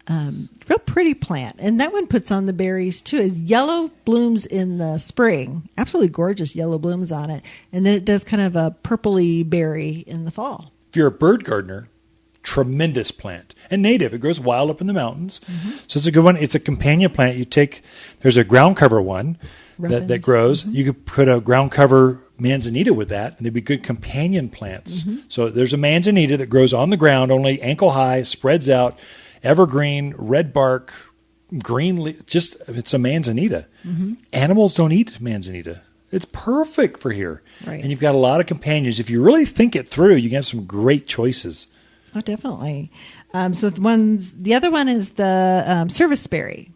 Real pretty plant. And that one puts on the berries too. It's yellow blooms in the spring. Absolutely gorgeous yellow blooms on it. And then it does kind of a purpley berry in the fall. If you're a bird gardener, tremendous plant. And native. It grows wild up in the mountains. So it's a good one. It's a companion plant. There's a ground cover one that grows. You could put a ground cover manzanita with that, and they'd be good companion plants. So there's a manzanita that grows on the ground, only ankle high, spreads out, evergreen, red bark, green leaf. It's a manzanita. Animals don't eat manzanita. It's perfect for here. Right. And you've got a lot of companions. If you really think it through, you can have some great choices. Oh, definitely. So the other one is the serviceberry.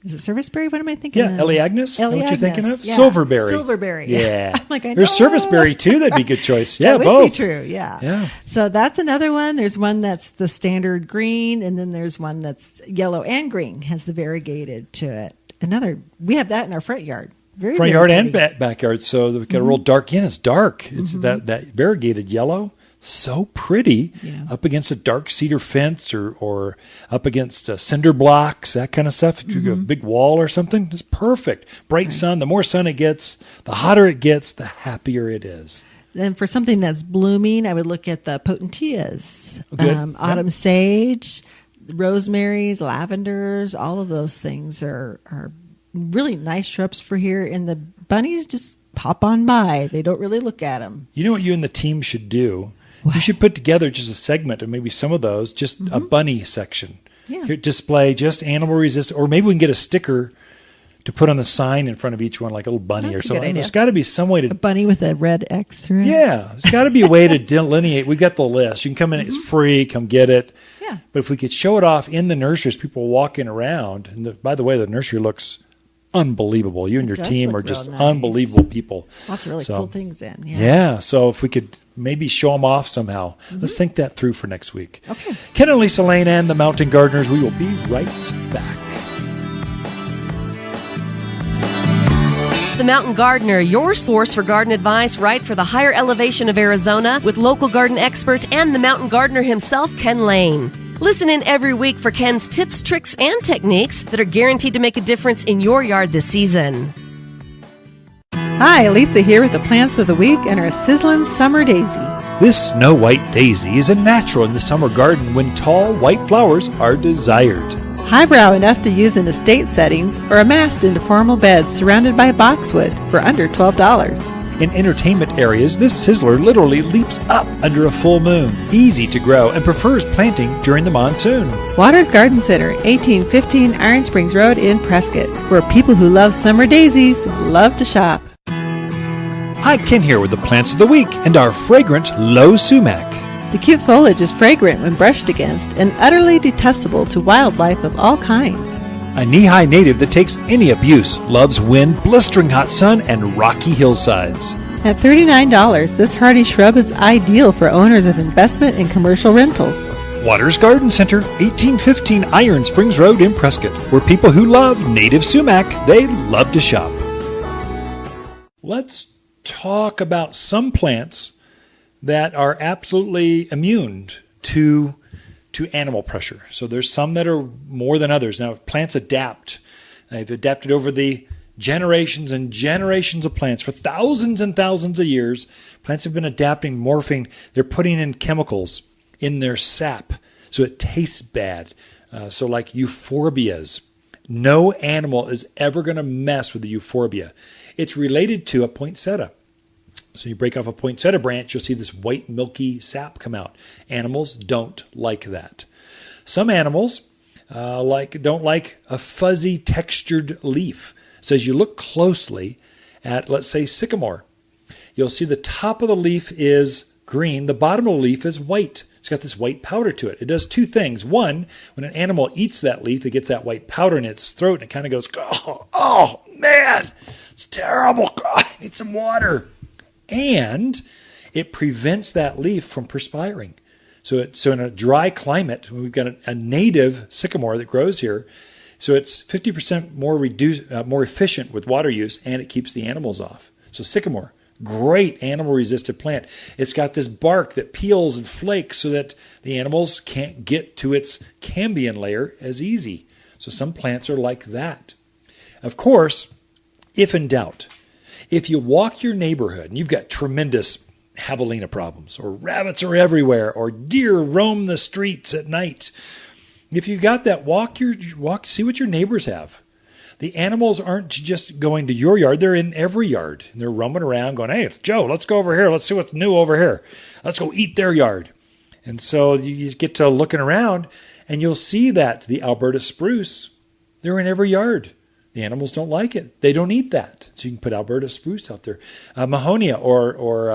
Is it serviceberry? What am I thinking? Yeah, Eleagnus. Is that what you're thinking of? Yeah. Silverberry. Silverberry. Yeah. I'm like, I know. There's serviceberry too. That'd be a good choice. Yeah, that both. would be true. Yeah. Yeah. So that's another one. There's one that's the standard green, and then there's one that's yellow and green, has the variegated to it. We have that in our front yard. Front yard and backyard. So we've got a real dark. It's dark. It's that variegated yellow. So pretty up against a dark cedar fence or up against cinder blocks, that kind of stuff. If you got a big wall or something, it's perfect. Bright sun. The more sun it gets, the hotter it gets, the happier it is. And for something that's blooming, I would look at the potentias, Good. autumn sage, rosemaries, lavenders. All of those things are really nice shrubs for here. And the bunnies just pop on by. They don't really look at them. You know what you and the team should do? What? You should put together just a segment of maybe some of those, just a bunny section. Yeah. Here, display just animal resistant, or maybe we can get a sticker to put on the sign in front of each one, like a little bunny or something. There's got to be some way to... A bunny with a red X through it? Yeah. There's got to be a way to delineate. We got the list. You can come in. It's free. Come get it. Yeah. But if we could show it off in the nursery as people walking around, and by the way, the nursery looks unbelievable. You and your team are just nice. Unbelievable people. Lots of really cool things in. Yeah. So if we could maybe show them off somehow, let's think that through for next week. Okay. Ken and Lisa Lane and the Mountain Gardeners. We will be right back. The Mountain Gardener, your source for garden advice right for the higher elevation of Arizona with local garden expert and the Mountain Gardener himself, Ken Lane. Listen in every week for Ken's tips, tricks, and techniques that are guaranteed to make a difference in your yard this season. Hi, Lisa here with the plants of the week and our sizzling summer daisy. This snow white daisy is a natural in the summer garden when tall white flowers are desired. Highbrow enough to use in estate settings or amassed into formal beds surrounded by boxwood for under $12. In entertainment areas, this sizzler literally leaps up under a full moon, easy to grow, and prefers planting during the monsoon. Waters Garden Center, 1815 Iron Springs Road in Prescott, where people who love summer daisies love to shop. Hi, Ken here with the plants of the week and our fragrant low sumac. The cute foliage is fragrant when brushed against and utterly detestable to wildlife of all kinds. A knee-high native that takes any abuse, loves wind, blistering hot sun, and rocky hillsides. At $39, this hardy shrub is ideal for owners of investment and commercial rentals. Waters Garden Center, 1815 Iron Springs Road in Prescott, where people who love native sumac, they love to shop. Let's talk about some plants that are absolutely immune to animal pressure. So there's some that are more than others. Now, plants adapt. They've adapted over the generations and generations of plants. For thousands and thousands of years, plants have been adapting, morphing. They're putting in chemicals in their sap so it tastes bad. So like euphorbias. No animal is ever going to mess with the euphorbia. It's related to a poinsettia. So you break off a poinsettia branch, you'll see this white milky sap come out. Animals don't like that. Some animals don't like a fuzzy textured leaf. So as you look closely at, let's say, sycamore, you'll see the top of the leaf is green, the bottom of the leaf is white. It's got this white powder to it. It does two things. One, when an animal eats that leaf, it gets that white powder in its throat and it kind of goes, oh man, it's terrible. God, I need some water. And it prevents that leaf from perspiring. So in a dry climate, we've got a native sycamore that grows here. So it's 50% more efficient with water use, and it keeps the animals off. So sycamore, great animal-resistant plant. It's got this bark that peels and flakes so that the animals can't get to its cambium layer as easy. So some plants are like that. Of course, if in doubt, if you walk your neighborhood and you've got tremendous javelina problems, or rabbits are everywhere, or deer roam the streets at night, if you've got that, walk, see what your neighbors have. The animals aren't just going to your yard, they're in every yard. And they're roaming around going, hey, Joe, let's go over here. Let's see what's new over here. Let's go eat their yard. And so you get to looking around and you'll see that the Alberta spruce, they're in every yard. The animals don't like it. They don't eat that. So you can put Alberta spruce out there. Mahonia or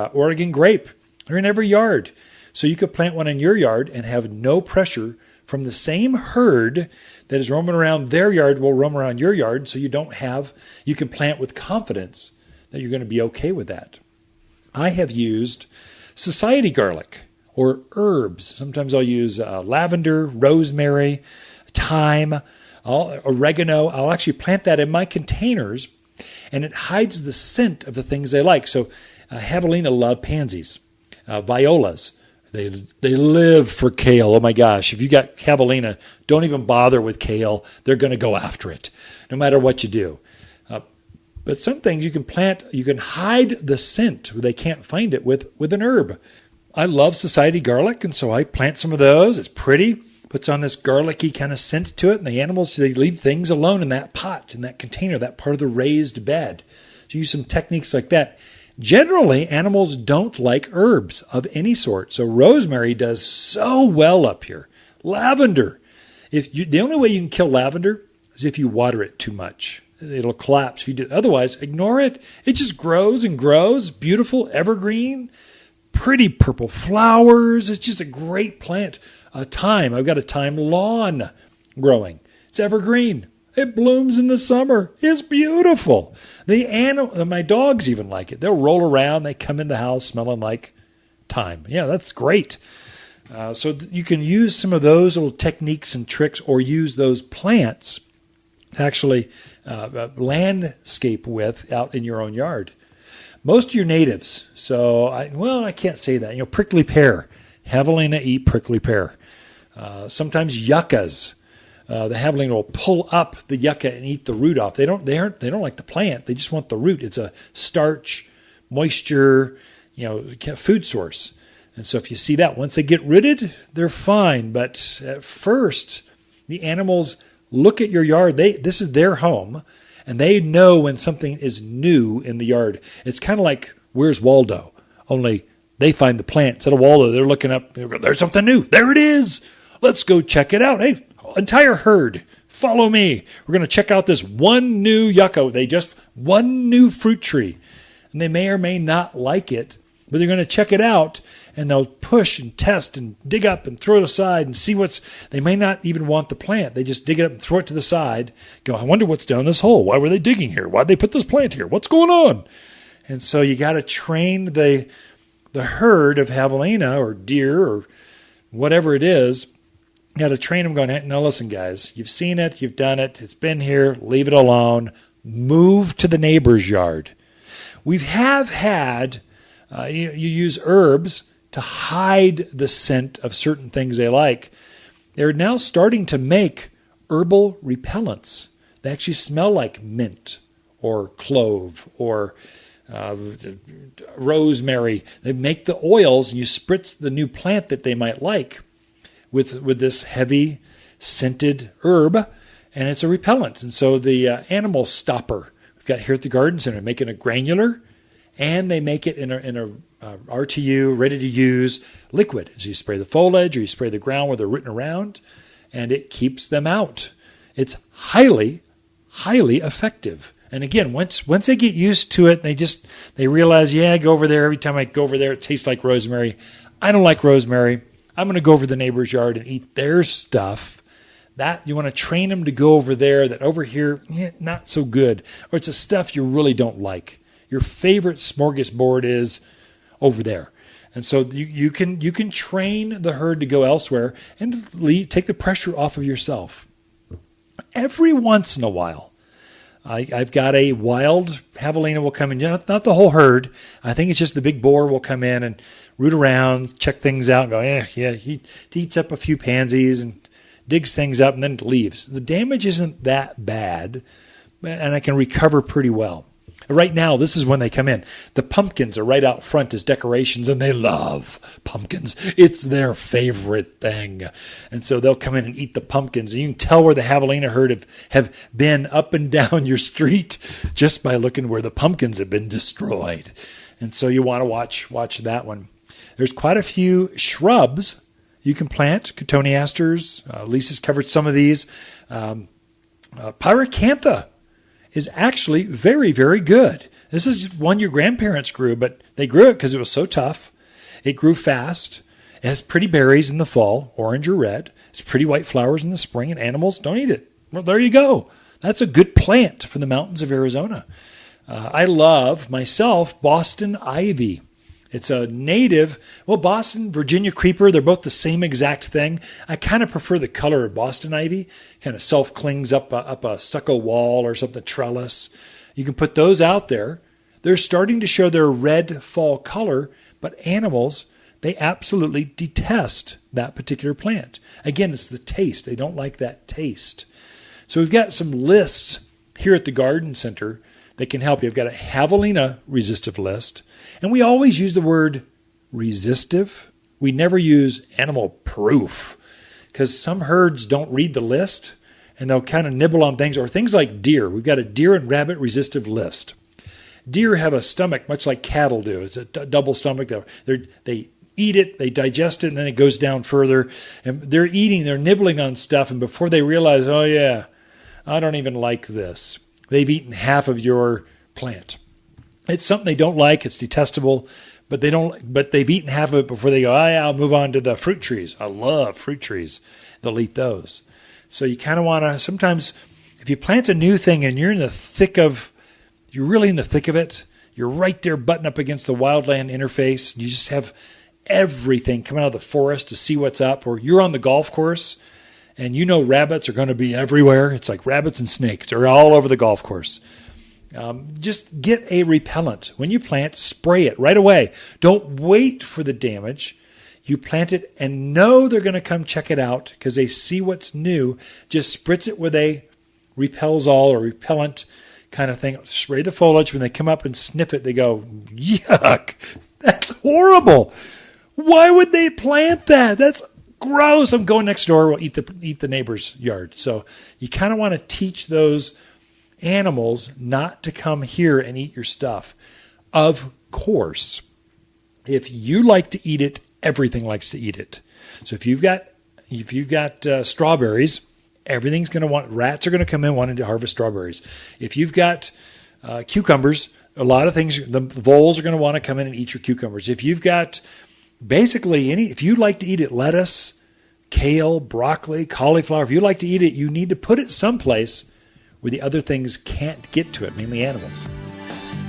Oregon grape, they're in every yard. So you could plant one in your yard and have no pressure from the same herd that is roaming around their yard will roam around your yard. So you can plant with confidence that you're going to be okay with that. I have used society garlic or herbs. Sometimes I'll use lavender, rosemary, thyme, oregano. I'll actually plant that in my containers, and it hides the scent of the things they like. So javelina love pansies, violas. They live for kale. Oh my gosh. If you got javelina, don't even bother with kale. They're going to go after it no matter what you do. But some things you can plant, you can hide the scent. They can't find it with an herb. I love society garlic, and so I plant some of those. It's pretty. Puts on this garlicky kind of scent to it, and the animals, they leave things alone in that pot, in that container, that part of the raised bed. So to use some techniques like that. Generally, animals don't like herbs of any sort. So rosemary does so well up here. Lavender. The only way you can kill lavender is if you water it too much. It'll collapse if you do. Otherwise, ignore it. It just grows and grows. Beautiful, evergreen, pretty purple flowers. It's just a great plant. I've got a thyme lawn growing. It's evergreen. It blooms in the summer. It's beautiful. My dogs even like it. They'll roll around. They come in the house smelling like thyme. Yeah, that's great. So you can use some of those little techniques and tricks, or use those plants to actually landscape with out in your own yard. Most of your natives, I can't say that. Prickly pear. Javelina eat prickly pear. Sometimes yuccas. The javelina will pull up the yucca and eat the root off. They don't like the plant. They just want the root. It's a starch, moisture, food source. And so if you see that, once they get rooted, they're fine. But at first, the animals look at your yard. This is their home, and they know when something is new in the yard. It's kind of like, where's Waldo? Only they find the plant. Instead of Waldo, they're looking up. There's something new. There it is. Let's go check it out. Hey, entire herd, follow me. We're going to check out this one new yucca. One new fruit tree. And they may or may not like it, but they're going to check it out, and they'll push and test and dig up and throw it aside and see they may not even want the plant. They just dig it up and throw it to the side. Go, I wonder what's down this hole. Why were they digging here? Why'd they put this plant here? What's going on? And so you got to train the herd of javelina or deer or whatever it is. You got to train them going, no, listen, guys, you've seen it, you've done it, it's been here, leave it alone, move to the neighbor's yard. We have had, you use herbs to hide the scent of certain things they like. They're now starting to make herbal repellents. They actually smell like mint or clove or rosemary. They make the oils, and you spritz the new plant that they might like with this heavy scented herb, and it's a repellent. And so the animal stopper we've got here at the garden center, making a granular, and they make it in a RTU, ready to use liquid. So you spray the foliage or you spray the ground where they're rooting around, and it keeps them out. It's highly, highly effective. And again, once they get used to it, they realize, I go over there. Every time I go over there, it tastes like rosemary. I don't like rosemary. I'm going to go over to the neighbor's yard and eat their stuff. That you want to train them to go over there, that over here, not so good. Or it's a stuff you really don't like. Your favorite smorgasbord is over there. And so you can train the herd to go elsewhere and take the pressure off of yourself. Every once in a while, I've got a wild javelina will come in, not the whole herd. I think it's just the big boar will come in and root around, check things out, and go, he eats up a few pansies and digs things up and then leaves. The damage isn't that bad, and I can recover pretty well. Right now, this is when they come in. The pumpkins are right out front as decorations, and they love pumpkins. It's their favorite thing. And so they'll come in and eat the pumpkins. And you can tell where the javelina herd have been up and down your street just by looking where the pumpkins have been destroyed. And so you want to watch that one. There's quite a few shrubs you can plant. Cotoneasters. Lisa's covered some of these. Pyracantha is actually very, very good. This is one your grandparents grew, but they grew it because it was so tough. It grew fast. It has pretty berries in the fall, orange or red. It's pretty white flowers in the spring, and animals don't eat it. Well, there you go. That's a good plant for the mountains of Arizona. I love, myself, Boston ivy. It's a native, Boston, Virginia creeper, they're both the same exact thing. I kind of prefer the color of Boston ivy. Kind of self-clings up a stucco wall or something, trellis. You can put those out there. They're starting to show their red fall color, but animals, they absolutely detest that particular plant. Again, it's the taste. They don't like that taste. So we've got some lists here at the garden center that can help you. I've got a javelina resistive list. And we always use the word resistive. We never use animal proof because some herds don't read the list and they'll kind of nibble on things, or things like deer. We've got a deer and rabbit resistive list. Deer have a stomach much like cattle do. It's a double stomach. They eat it, they digest it, and then it goes down further. And they're nibbling on stuff, and before they realize, oh yeah, I don't even like this, they've eaten half of your plant. It's something they don't like. It's detestable, but they've eaten half of it before they go, oh yeah, I'll move on to the fruit trees. I love fruit trees. They'll eat those. So you kind of want to, sometimes if you plant a new thing and you're really in the thick of it, you're right there butting up against the wildland interface, and you just have everything coming out of the forest to see what's up, or you're on the golf course and you know rabbits are going to be everywhere. It's like rabbits and snakes. They're all over the golf course. Just get a repellent. When you plant, spray it right away. Don't wait for the damage. You plant it and know they're going to come check it out because they see what's new. Just spritz it with a Repels-All or repellent kind of thing. Spray the foliage. When they come up and sniff it, they go, yuck, that's horrible. Why would they plant that? That's gross. I'm going next door. We'll eat the neighbor's yard. So you kind of want to teach those animals not to come here and eat your stuff. Of course, if you like to eat it, everything likes to eat it. So if you've got strawberries, everything's going to rats are going to come in wanting to harvest strawberries. If you've got cucumbers, a lot of things, the voles are going to want to come in and eat your cucumbers. If you've got basically if you like to eat it, lettuce, kale, broccoli, cauliflower, if you like to eat it, you need to put it someplace where the other things can't get to it, mainly animals.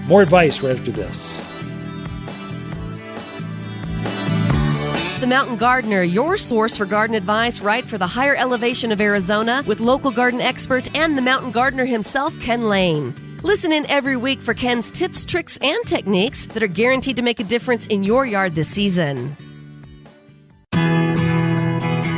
More advice right after this. The Mountain Gardener, your source for garden advice right for the higher elevation of Arizona, with local garden expert and the Mountain Gardener himself, Ken Lane. Listen in every week for Ken's tips, tricks, and techniques that are guaranteed to make a difference in your yard this season.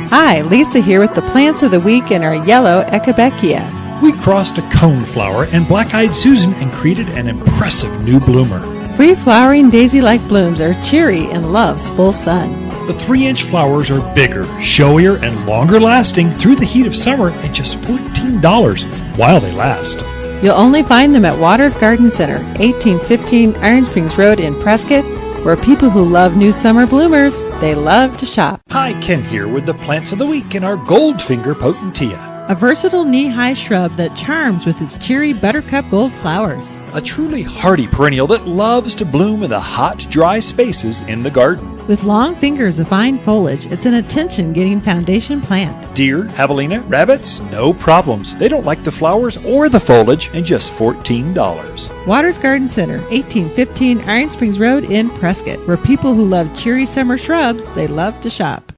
Hi, Lisa here with the plants of the week in our yellow Echinacea. We crossed a coneflower and black-eyed Susan and created an impressive new bloomer. Free-flowering daisy-like blooms are cheery and loves full sun. The 3-inch flowers are bigger, showier, and longer lasting through the heat of summer at just $14 while they last. You'll only find them at Waters Garden Center, 1815 Iron Springs Road in Prescott, where people who love new summer bloomers, they love to shop. Hi, Ken here with the plants of the week in our Goldfinger Potentia. A versatile knee-high shrub that charms with its cheery buttercup gold flowers. A truly hardy perennial that loves to bloom in the hot, dry spaces in the garden. With long fingers of fine foliage, it's an attention-getting foundation plant. Deer, javelina, rabbits, no problems. They don't like the flowers or the foliage, and just $14. Waters Garden Center, 1815 Iron Springs Road in Prescott, where people who love cheery summer shrubs, they love to shop.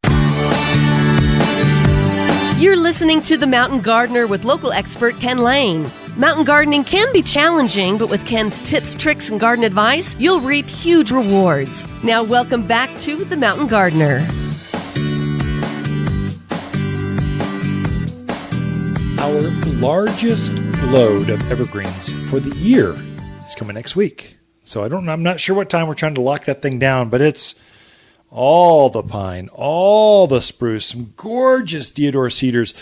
You're listening to The Mountain Gardener with local expert Ken Lane. Mountain gardening can be challenging, but with Ken's tips, tricks, and garden advice, you'll reap huge rewards. Now welcome back to The Mountain Gardener. Our largest load of evergreens for the year is coming next week. So I'm not sure what time we're trying to lock that thing down, but it's all the pine, all the spruce, some gorgeous deodar cedars,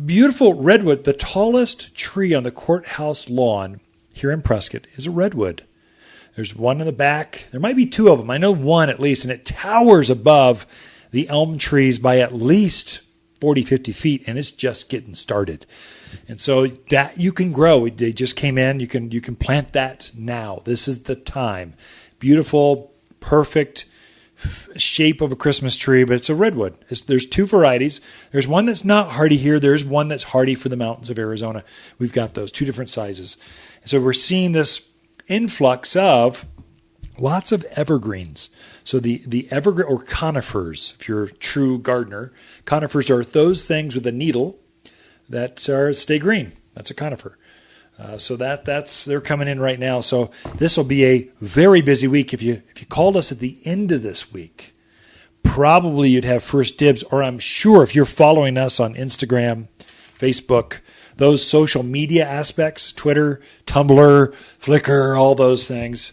beautiful redwood. The tallest tree on the courthouse lawn here in Prescott is a redwood. There's one in the back. There might be two of them. I know one at least, and it towers above the elm trees by at least 40, 50 feet, and it's just getting started. And so that you can grow. They just came in. You can plant that now. This is the time. Beautiful, perfect shape of a Christmas tree, but it's a redwood. There's two varieties. There's one that's not hardy here. There's one that's hardy for the mountains of Arizona. We've got those two different sizes. And so we're seeing this influx of lots of evergreens. So the evergreen or conifers, if you're a true gardener, conifers are those things with a needle that stay green. That's a conifer. So that's they're coming in right now. So this will be a very busy week. If you called us at the end of this week, probably you'd have first dibs. Or I'm sure if you're following us on Instagram, Facebook, those social media aspects, Twitter, Tumblr, Flickr, all those things,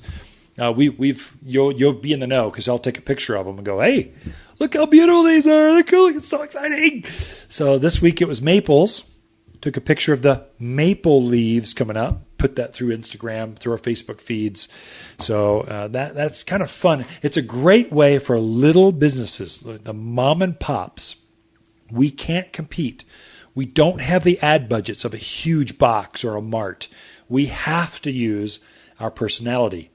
you'll be in the know because I'll take a picture of them and go, hey, look how beautiful these are. They're cool. It's so exciting. So this week it was maples. Took a picture of the maple leaves coming up. put that through Instagram, through our Facebook feeds. So that's kind of fun. It's a great way for little businesses, the mom and pops. We can't compete. We don't have the ad budgets of a huge box or a mart. We have to use our personality,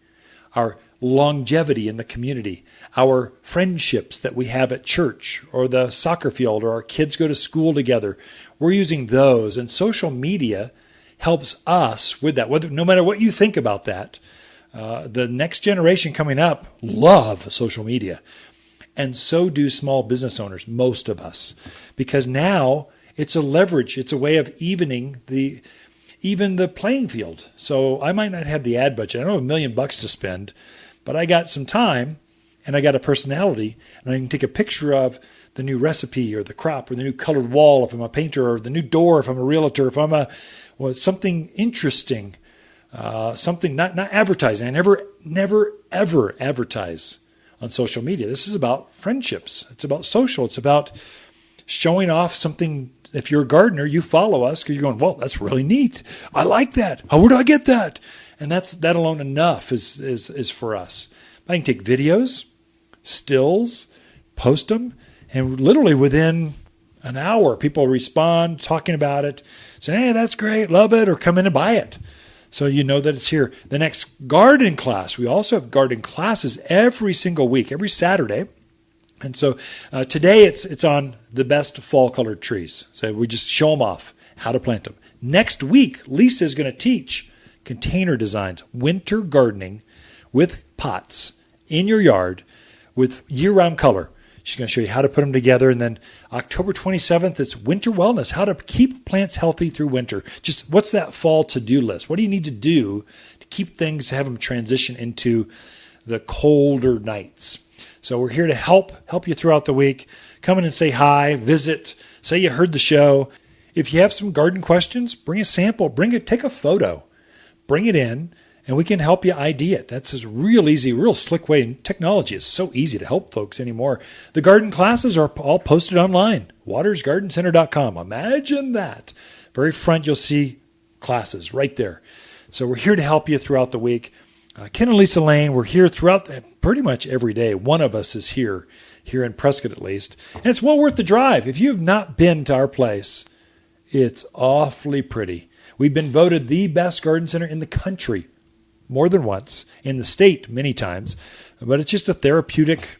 our longevity in the community, our friendships that we have at church or the soccer field, or our kids go to school together. We're using those, and social media helps us with that. No matter what you think about that, the next generation coming up love social media. And so do small business owners, most of us, because now it's a leverage. It's a way of evening even the playing field. So I might not have the ad budget. I don't have $1 million to spend, but I got some time and I got a personality, and I can take a picture of the new recipe or the crop or the new colored wall if I'm a painter, or the new door if I'm a realtor, if I'm something interesting, something not advertising. I never ever advertise on social media. This is about friendships. It's about social. It's about showing off something. If you're a gardener, you follow us because you're going, well, that's really neat. I like that. Where do I get that? And that alone enough is for us. I can take videos, stills, post them, and literally within an hour, people respond, talking about it, saying, hey, that's great, love it, or come in and buy it. So you know that it's here. The next garden class, we also have garden classes every single week, every Saturday. And so today it's on the best fall colored trees. So we just show them off, how to plant them. Next week, Lisa is going to teach container designs, winter gardening with pots in your yard with year-round color. She's going to show you how to put them together. And then October 27th, it's winter wellness, how to keep plants healthy through winter. Just what's that fall to-do list? What do you need to do to keep things, have them transition into the colder nights? So we're here to help you throughout the week. Come in and say hi, visit, say you heard the show. If you have some garden questions, bring a sample, take a photo, bring it in, and we can help you ID it. That's a real easy, real slick way. And technology is so easy to help folks anymore. The garden classes are all posted online, watersgardencenter.com. Imagine that. Very front, you'll see classes right there. So we're here to help you throughout the week. Ken and Lisa Lane, we're here throughout pretty much every day. One of us is here in Prescott at least. And it's well worth the drive. If you have not been to our place, it's awfully pretty. We've been voted the best garden center in the country more than once, in the state many times. But it's just a therapeutic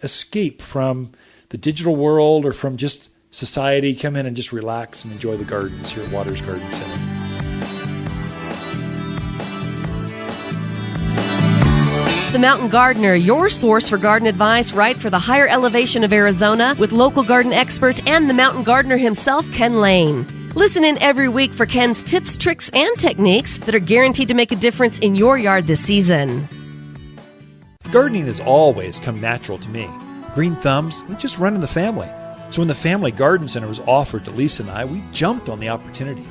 escape from the digital world or from just society. Come in and just relax and enjoy the gardens here at Waters Garden Center. The Mountain Gardener, your source for garden advice right for the higher elevation of Arizona, with local garden expert and the Mountain Gardener himself, Ken Lane. Listen in every week for Ken's tips, tricks, and techniques that are guaranteed to make a difference in your yard this season. Gardening has always come natural to me. Green thumbs, they just run in the family. So when the Family Garden Center was offered to Lisa and I, we jumped on the opportunity.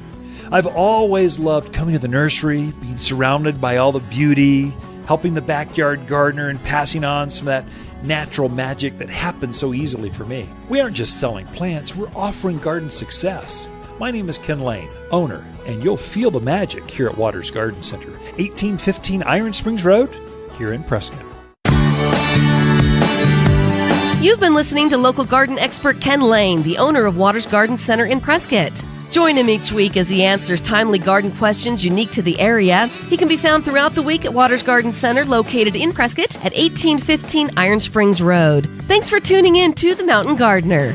I've always loved coming to the nursery, being surrounded by all the beauty, helping the backyard gardener, and passing on some of that natural magic that happens so easily for me. We aren't just selling plants, we're offering garden success. My name is Ken Lane, owner, and you'll feel the magic here at Waters Garden Center, 1815 Iron Springs Road, here in Prescott. You've been listening to local garden expert Ken Lane, the owner of Waters Garden Center in Prescott. Join him each week as he answers timely garden questions unique to the area. He can be found throughout the week at Waters Garden Center, located in Prescott at 1815 Iron Springs Road. Thanks for tuning in to The Mountain Gardener.